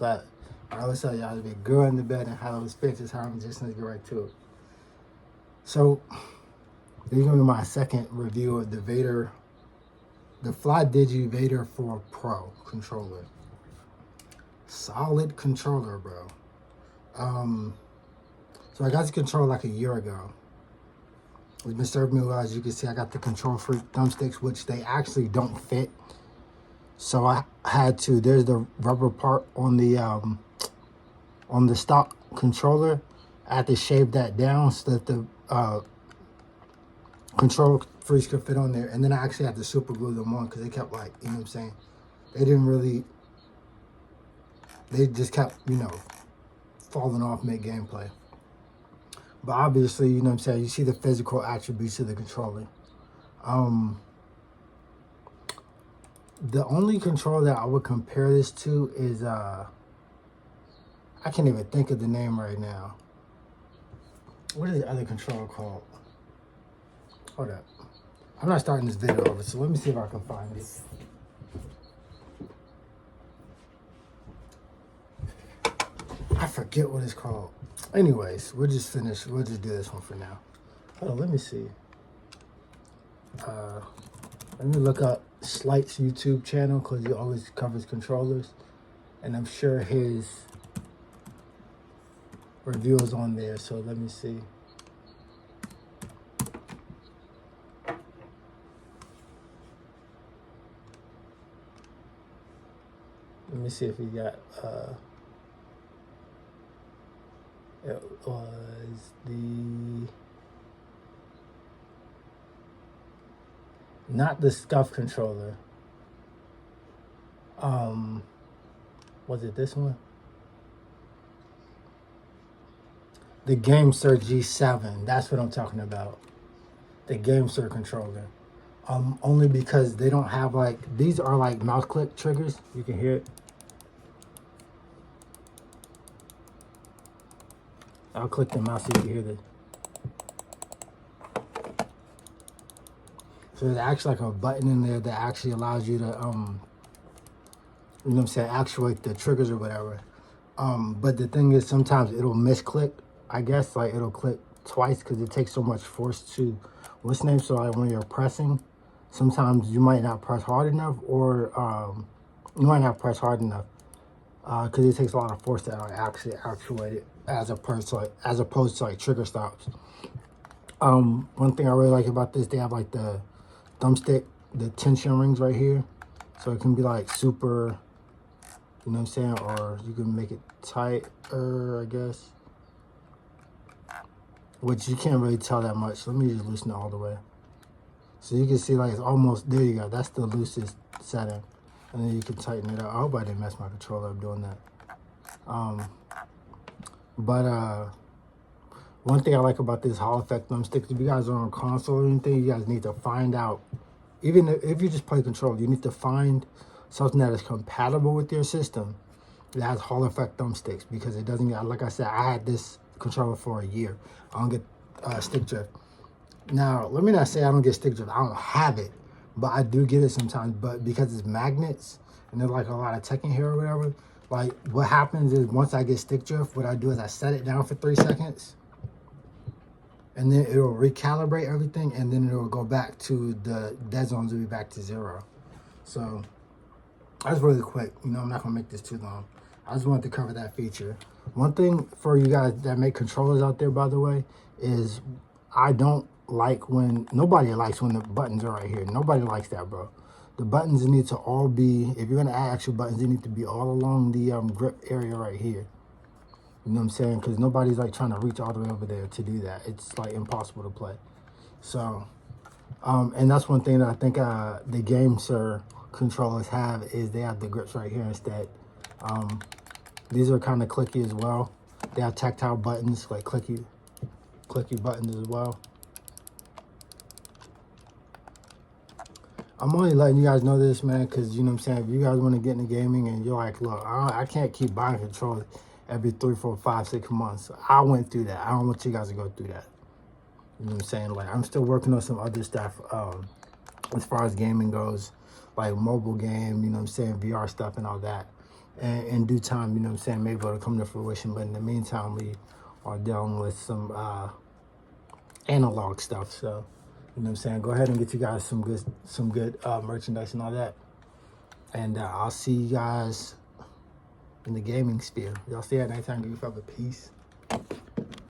But I always tell y'all to be good in the bed and how those fixes, how I'm just gonna get right to it. So, this is gonna be my second review of the Vader, the Flydigi Vader 4 Pro controller. Solid controller, bro. So I got this controller like a year ago. It's been serving me well. As you can see, I got the Control Freak thumbsticks, which they actually don't fit. So I had to, there's the rubber part on the stock controller. I had to shave that down so that the Control Freaks could fit on there. And then I actually had to super glue them on because they kept like, you know what I'm saying? They didn't really, they just kept, you know, falling off mid-gameplay. But obviously, you know what I'm saying, you see the physical attributes of the controller. The only controller that I would compare this to is, I can't even think of the name right now. What is the other controller called? Hold up. I'm not starting this video over, so let me see if I can find it. I forget what it's called. Anyways, we'll just finish. We'll just do this one for now. Hold on, let me see. Let me look up Slight's YouTube channel because he always covers controllers. And I'm sure his review is on there, so let me see. Let me see if he got, it was not the scuff controller. Was it this one? The GameSir G7, that's what I'm talking about. The GameSir controller. Only because they don't have like, these are like mouse click triggers. You can hear it. I'll click the mouse so you can hear this. So there's actually like a button in there that actually allows you to, you know what I'm saying, actuate the triggers or whatever. But the thing is, sometimes it'll misclick. I guess like it'll click twice because it takes so much force to, what's the name? So like when you're pressing, sometimes you might not press hard enough, or you might not press hard enough because it takes a lot of force to actually actuate it as opposed to like trigger stops. One thing I really like about this, they have like the thumbstick, the tension rings right here, so it can be like super, you know what I'm saying, or you can make it tighter, I guess, which you can't really tell that much. Let me just loosen it all the way. So you can see like it's almost, there you go, that's the loosest setting. And then you can tighten it up. I hope I didn't mess my controller up doing that. One thing I like about this Hall Effect thumbstick, if you guys are on console or anything, you guys need to find out, even if you just play controller, you need to find something that is compatible with your system that has Hall Effect thumbsticks, because it doesn't get, like I said, I had this controller for a year. I don't get stick drift. Now, let me not say I don't get stick drift. I don't have it, but I do get it sometimes. But because it's magnets, and there's like a lot of tech in here or whatever, like what happens is once I get stick drift, what I do is I set it down for 3 seconds, and then it'll recalibrate everything, and then it'll go back to the dead zones, will be back to 0. So that's really quick. You know, I'm not gonna make this too long. I just wanted to cover that feature. One thing for you guys that make controllers out there, by the way, is I don't like when, nobody likes when the buttons are right here. Nobody likes that, bro. The buttons need to all be, if you're gonna add actual buttons, they need to be all along the grip area right here. You know what I'm saying? Because nobody's like trying to reach all the way over there to do that. It's like impossible to play. So, and that's one thing that I think the GameSir controllers have, is they have the grips right here instead. These are kind of clicky as well. They have tactile buttons, like clicky buttons as well. I'm only letting you guys know this, man, because, you know what I'm saying, if you guys want to get into gaming and you're like, look, I can't keep buying controllers every 3, 4, 5, 6 months. I went through that. I don't want you guys to go through that. You know what I'm saying? Like, I'm still working on some other stuff as far as gaming goes, like mobile game, you know what I'm saying, VR stuff and all that. And in due time, you know what I'm saying, maybe it'll come to fruition. But in the meantime, we are dealing with some analog stuff. So, you know what I'm saying, go ahead and get you guys some good merchandise and all that. And I'll see you guys in the gaming sphere. Y'all stay at nighttime. Give yourself a peace.